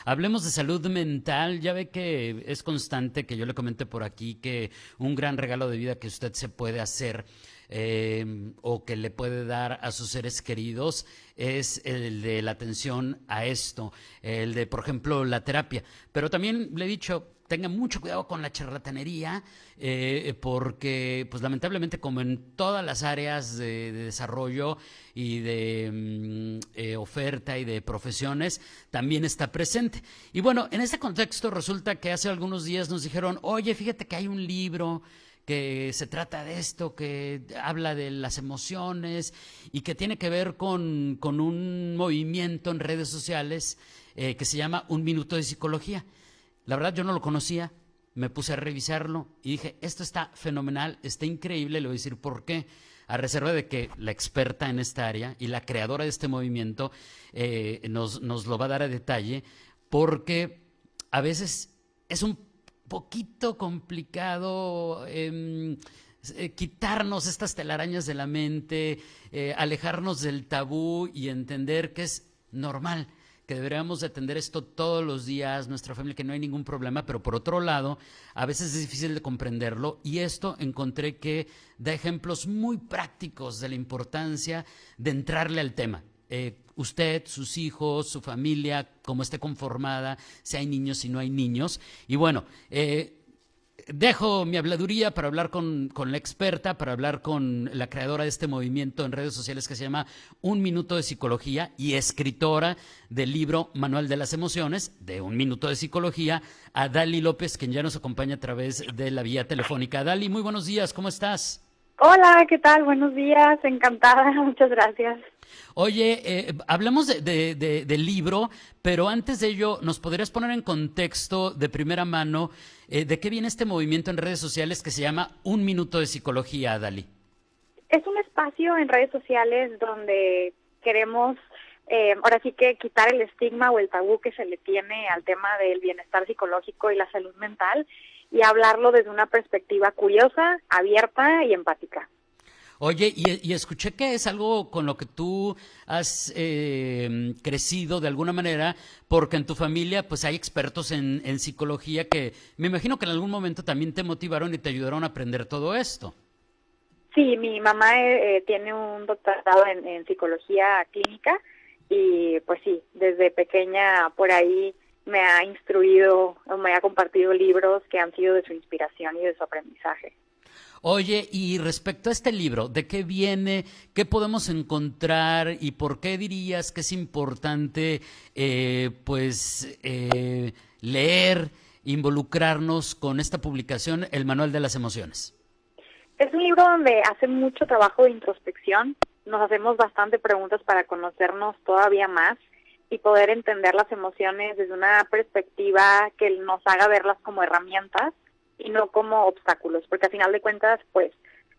Hablemos de salud mental. Ya ve que es constante que yo le comente por aquí que un gran regalo de vida que usted se puede hacer o que le puede dar a sus seres queridos es el de la atención a esto, el de, por ejemplo, la terapia. Pero también le he dicho, tenga mucho cuidado con la charlatanería, porque, pues lamentablemente, como en todas las áreas de desarrollo y de oferta y de profesiones, también está presente. Y bueno, en este contexto resulta que hace algunos días nos dijeron, oye, fíjate que hay un libro que se trata de esto, que habla de las emociones y que tiene que ver con un movimiento en redes sociales que se llama Un Minuto de Psicología. La verdad yo no lo conocía, me puse a revisarlo y dije, esto está fenomenal, está increíble, le voy a decir por qué, a reserva de que la experta en esta área y la creadora de este movimiento nos lo va a dar a detalle, porque a veces es un poquito complicado quitarnos estas telarañas de la mente, alejarnos del tabú y entender que es normal, que deberíamos de atender esto todos los días, nuestra familia, que no hay ningún problema, pero por otro lado, a veces es difícil de comprenderlo y esto encontré que da ejemplos muy prácticos de la importancia de entrarle al tema. Usted, sus hijos, su familia, cómo esté conformada, si hay niños, si no hay niños. Y bueno, dejo mi habladuría para hablar con la experta, para hablar con la creadora de este movimiento en redes sociales que se llama Un Minuto de Psicología y escritora del libro Manual de las Emociones, de Un Minuto de Psicología, a Dali López, quien ya nos acompaña a través de la vía telefónica. Dali, muy buenos días, ¿cómo estás? Hola, ¿qué tal? Buenos días, encantada, muchas gracias. Oye, hablamos del libro, pero antes de ello, ¿nos podrías poner en contexto de primera mano de qué viene este movimiento en redes sociales que se llama Un Minuto de Psicología, Dali? Es un espacio en redes sociales donde queremos, ahora sí que quitar el estigma o el tabú que se le tiene al tema del bienestar psicológico y la salud mental y hablarlo desde una perspectiva curiosa, abierta y empática. Oye, y escuché que es algo con lo que tú has crecido de alguna manera, porque en tu familia pues hay expertos en psicología que me imagino que en algún momento también te motivaron y te ayudaron a aprender todo esto. Sí, mi mamá tiene un doctorado en psicología clínica y pues sí, desde pequeña por ahí me ha instruido o me ha compartido libros que han sido de su inspiración y de su aprendizaje. Oye, y respecto a este libro, ¿de qué viene? ¿Qué podemos encontrar? ¿Y por qué dirías que es importante, leer, involucrarnos con esta publicación, El Manual de las Emociones? Es un libro donde hace mucho trabajo de introspección, nos hacemos bastante preguntas para conocernos todavía más y poder entender las emociones desde una perspectiva que nos haga verlas como herramientas y no como obstáculos, porque al final de cuentas, pues,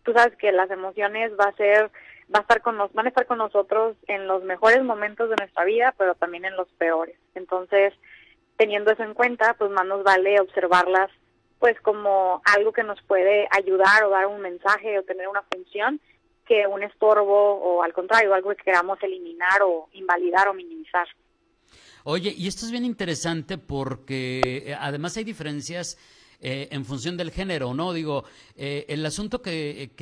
tú sabes que las emociones van a estar con nosotros en los mejores momentos de nuestra vida, pero también en los peores. Entonces, teniendo eso en cuenta, pues más nos vale observarlas pues como algo que nos puede ayudar o dar un mensaje o tener una función que un estorbo o al contrario, algo que queramos eliminar o invalidar o minimizar. Oye, y esto es bien interesante porque además hay diferencias en función del género, ¿no? Digo, el asunto que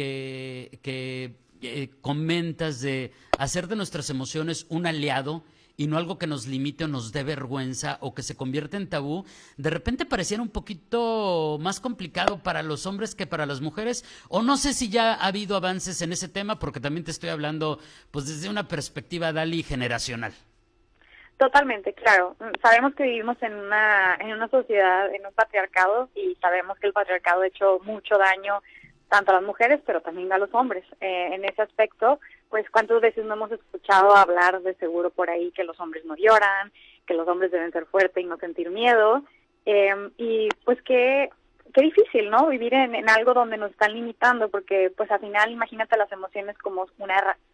comentas de hacer de nuestras emociones un aliado y no algo que nos limite o nos dé vergüenza o que se convierta en tabú, de repente pareciera un poquito más complicado para los hombres que para las mujeres, o no sé si ya ha habido avances en ese tema, porque también te estoy hablando pues desde una perspectiva, Dali, generacional. Totalmente, claro. Sabemos que vivimos en una sociedad, en un patriarcado, y sabemos que el patriarcado ha hecho mucho daño tanto a las mujeres, pero también a los hombres. En ese aspecto, pues cuántas veces no hemos escuchado hablar de seguro por ahí que los hombres no lloran, que los hombres deben ser fuertes y no sentir miedo, y pues qué difícil, ¿no? Vivir en algo donde nos están limitando, porque pues al final imagínate las emociones como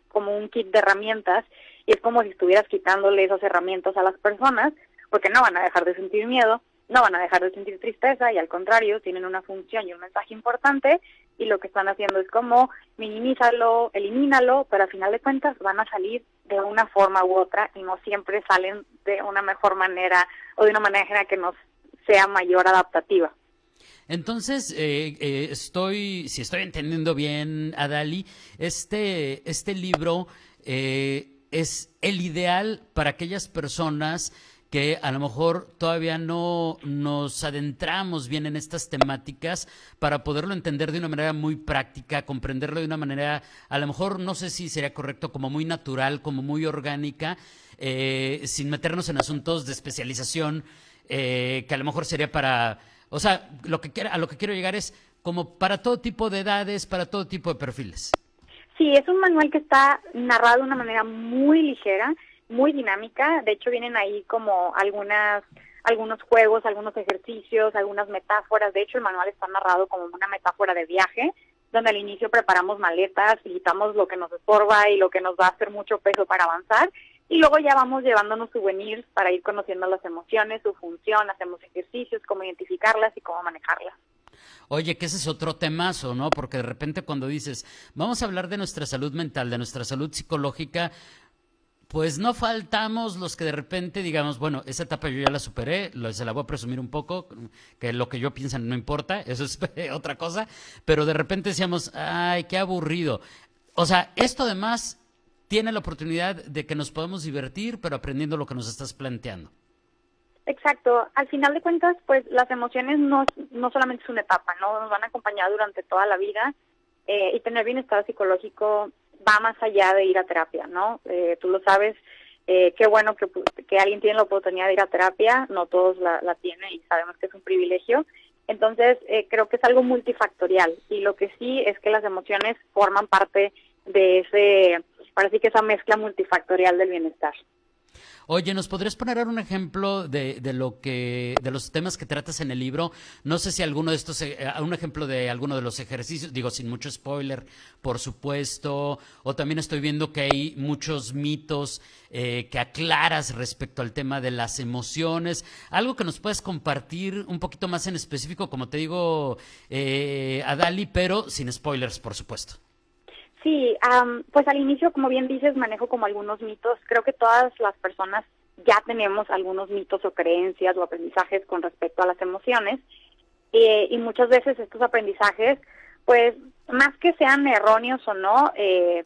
como un kit de herramientas y es como si estuvieras quitándole esas herramientas a las personas, porque no van a dejar de sentir miedo, no van a dejar de sentir tristeza y al contrario, tienen una función y un mensaje importante y lo que están haciendo es como minimízalo, elimínalo, pero al final de cuentas van a salir de una forma u otra y no siempre salen de una mejor manera o de una manera que nos sea mayor adaptativa. Entonces, si estoy entendiendo bien, Adali, este libro es el ideal para aquellas personas que a lo mejor todavía no nos adentramos bien en estas temáticas para poderlo entender de una manera muy práctica, comprenderlo de una manera, a lo mejor no sé si sería correcto, como muy natural, como muy orgánica, sin meternos en asuntos de especialización, que a lo mejor sería para, o sea, a lo que quiero llegar es como para todo tipo de edades, para todo tipo de perfiles. Sí, es un manual que está narrado de una manera muy ligera, muy dinámica. De hecho, vienen ahí como algunos juegos, algunos ejercicios, algunas metáforas. De hecho, el manual está narrado como una metáfora de viaje, donde al inicio preparamos maletas y quitamos lo que nos estorba y lo que nos va a hacer mucho peso para avanzar. Y luego ya vamos llevándonos souvenirs para ir conociendo las emociones, su función, hacemos ejercicios, cómo identificarlas y cómo manejarlas. Oye, que ese es otro temazo, ¿no? Porque de repente cuando dices, vamos a hablar de nuestra salud mental, de nuestra salud psicológica, pues no faltamos los que de repente digamos, bueno, esa etapa yo ya la superé, se la voy a presumir un poco, que lo que yo pienso no importa, eso es otra cosa, pero de repente decíamos, ay, qué aburrido. O sea, esto además tiene la oportunidad de que nos podamos divertir, pero aprendiendo lo que nos estás planteando. Exacto. Al final de cuentas, pues las emociones no solamente es una etapa, ¿no? Nos van a acompañar durante toda la vida y tener bienestar psicológico va más allá de ir a terapia, ¿no? Tú lo sabes, qué bueno que alguien tiene la oportunidad de ir a terapia, no todos la tienen y sabemos que es un privilegio. Entonces, creo que es algo multifactorial y lo que sí es que las emociones forman parte de parece que esa mezcla multifactorial del bienestar. Oye, ¿nos podrías poner un ejemplo de los temas que tratas en el libro? No sé si alguno de estos, un ejemplo de alguno de los ejercicios, digo, sin mucho spoiler, por supuesto, o también estoy viendo que hay muchos mitos que aclaras respecto al tema de las emociones. Algo que nos puedes compartir un poquito más en específico, como te digo, Adali, pero sin spoilers, por supuesto. Sí, pues al inicio, como bien dices, manejo como algunos mitos. Creo que todas las personas ya tenemos algunos mitos o creencias o aprendizajes con respecto a las emociones y muchas veces estos aprendizajes, pues más que sean erróneos o no,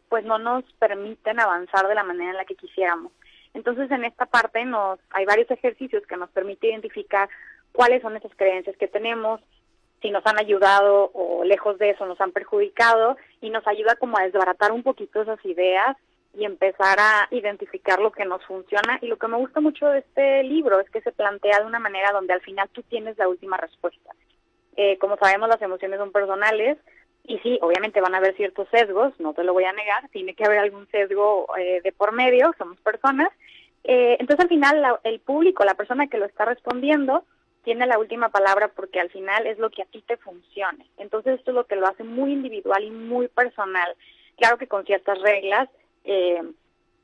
pues no nos permiten avanzar de la manera en la que quisiéramos. Entonces en esta parte hay varios ejercicios que nos permiten identificar cuáles son esas creencias que tenemos, si nos han ayudado o lejos de eso nos han perjudicado y nos ayuda como a desbaratar un poquito esas ideas y empezar a identificar lo que nos funciona. Y lo que me gusta mucho de este libro es que se plantea de una manera donde al final tú tienes la última respuesta. Como sabemos, las emociones son personales y sí, obviamente van a haber ciertos sesgos, no te lo voy a negar, tiene que haber algún sesgo de por medio, somos personas. Entonces al final el público, la persona que lo está respondiendo, tiene la última palabra porque al final es lo que a ti te funcione. Entonces esto es lo que lo hace muy individual y muy personal. Claro que con ciertas reglas,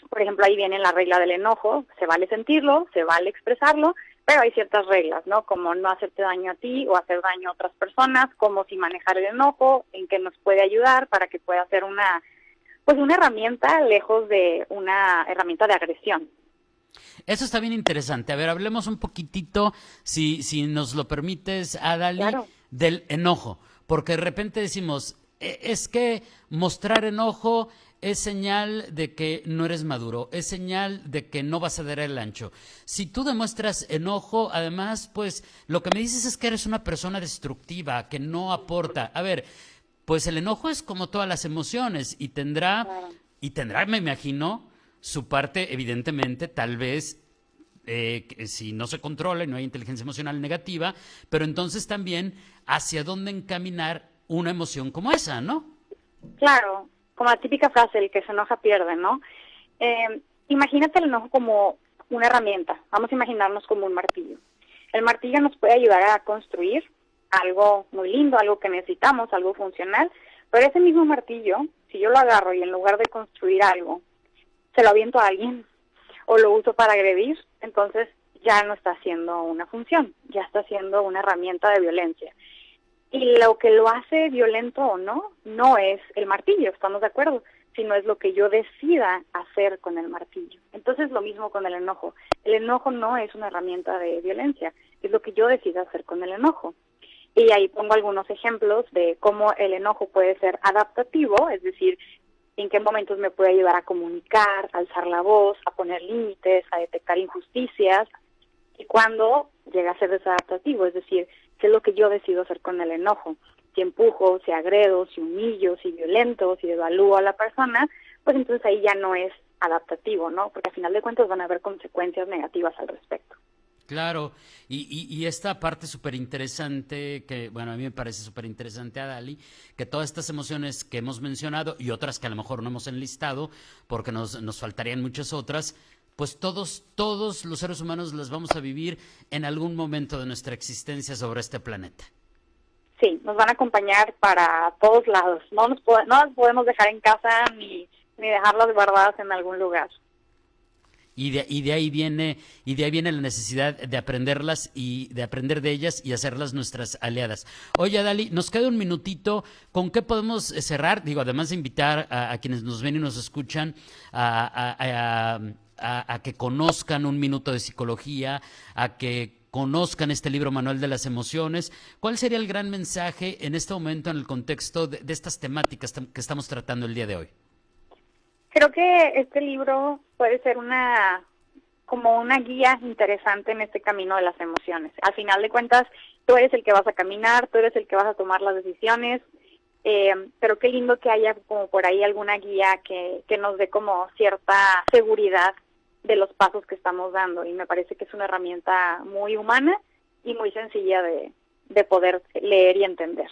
por ejemplo, ahí viene la regla del enojo, se vale sentirlo, se vale expresarlo, pero hay ciertas reglas, ¿no? Como no hacerte daño a ti o hacer daño a otras personas, como si manejar el enojo, en qué nos puede ayudar para que pueda ser una herramienta lejos de una herramienta de agresión. Eso está bien interesante. A ver, hablemos un poquitito, si nos lo permites, Adali, claro, del enojo. Porque de repente decimos, es que mostrar enojo es señal de que no eres maduro, es señal de que no vas a dar el ancho. Si tú demuestras enojo, además, pues lo que me dices es que eres una persona destructiva, que no aporta. A ver, pues el enojo es como todas las emociones y tendrá, me imagino, su parte, evidentemente, tal vez, si no se controla y no hay inteligencia emocional negativa, pero entonces también hacia dónde encaminar una emoción como esa, ¿no? Claro, como la típica frase, el que se enoja pierde, ¿no? Imagínate el enojo como una herramienta, vamos a imaginarnos como un martillo. El martillo nos puede ayudar a construir algo muy lindo, algo que necesitamos, algo funcional, pero ese mismo martillo, si yo lo agarro y en lugar de construir algo, se lo aviento a alguien o lo uso para agredir, entonces ya no está haciendo una función, ya está haciendo una herramienta de violencia. Y lo que lo hace violento o no es el martillo, ¿estamos de acuerdo? sino es lo que yo decida hacer con el martillo. Entonces lo mismo con el enojo. El enojo no es una herramienta de violencia, es lo que yo decida hacer con el enojo. Y ahí pongo algunos ejemplos de cómo el enojo puede ser adaptativo, es decir, en qué momentos me puede ayudar a comunicar, a alzar la voz, a poner límites, a detectar injusticias, y cuando llega a ser desadaptativo, es decir, qué es lo que yo decido hacer con el enojo. Si empujo, si agredo, si humillo, si violento, si devalúo a la persona, pues entonces ahí ya no es adaptativo, ¿no? Porque al final de cuentas van a haber consecuencias negativas al respecto. Claro, y esta parte súper interesante, que bueno, a mí me parece súper interesante, Adali, que todas estas emociones que hemos mencionado y otras que a lo mejor no hemos enlistado, porque nos faltarían muchas otras, pues todos los seres humanos las vamos a vivir en algún momento de nuestra existencia sobre este planeta. Sí, nos van a acompañar para todos lados, no las podemos dejar en casa ni dejarlas guardadas en algún lugar. Y de ahí viene la necesidad de aprenderlas y de aprender de ellas y hacerlas nuestras aliadas. Oye, Adali, nos queda un minutito. ¿Con qué podemos cerrar? Digo, además de invitar a quienes nos ven y nos escuchan a que conozcan un minuto de psicología, a que conozcan este libro Manual de las Emociones. ¿Cuál sería el gran mensaje en este momento en el contexto de estas temáticas que estamos tratando el día de hoy? Creo que este libro puede ser como una guía interesante en este camino de las emociones. Al final de cuentas, tú eres el que vas a caminar, tú eres el que vas a tomar las decisiones, pero qué lindo que haya como por ahí alguna guía que nos dé como cierta seguridad de los pasos que estamos dando, y me parece que es una herramienta muy humana y muy sencilla de poder leer y entender.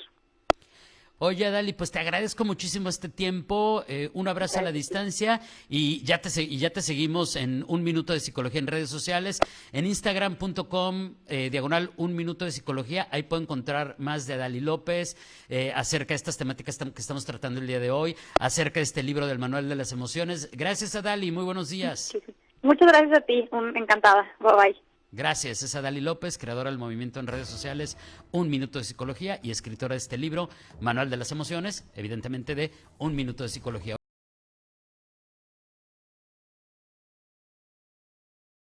Oye, Adali, pues te agradezco muchísimo este tiempo, un abrazo a la distancia y ya te seguimos en Un Minuto de Psicología en redes sociales, en instagram.com, /Un Minuto de Psicología, ahí puedo encontrar más de Adali López, acerca de estas temáticas que estamos tratando el día de hoy, acerca de este libro del Manual de las Emociones. Gracias, Adali, muy buenos días. Muchas gracias a ti, encantada, bye bye. Gracias, es Adali López, creadora del movimiento en redes sociales Un Minuto de Psicología y escritora de este libro, Manual de las Emociones, evidentemente de Un Minuto de Psicología.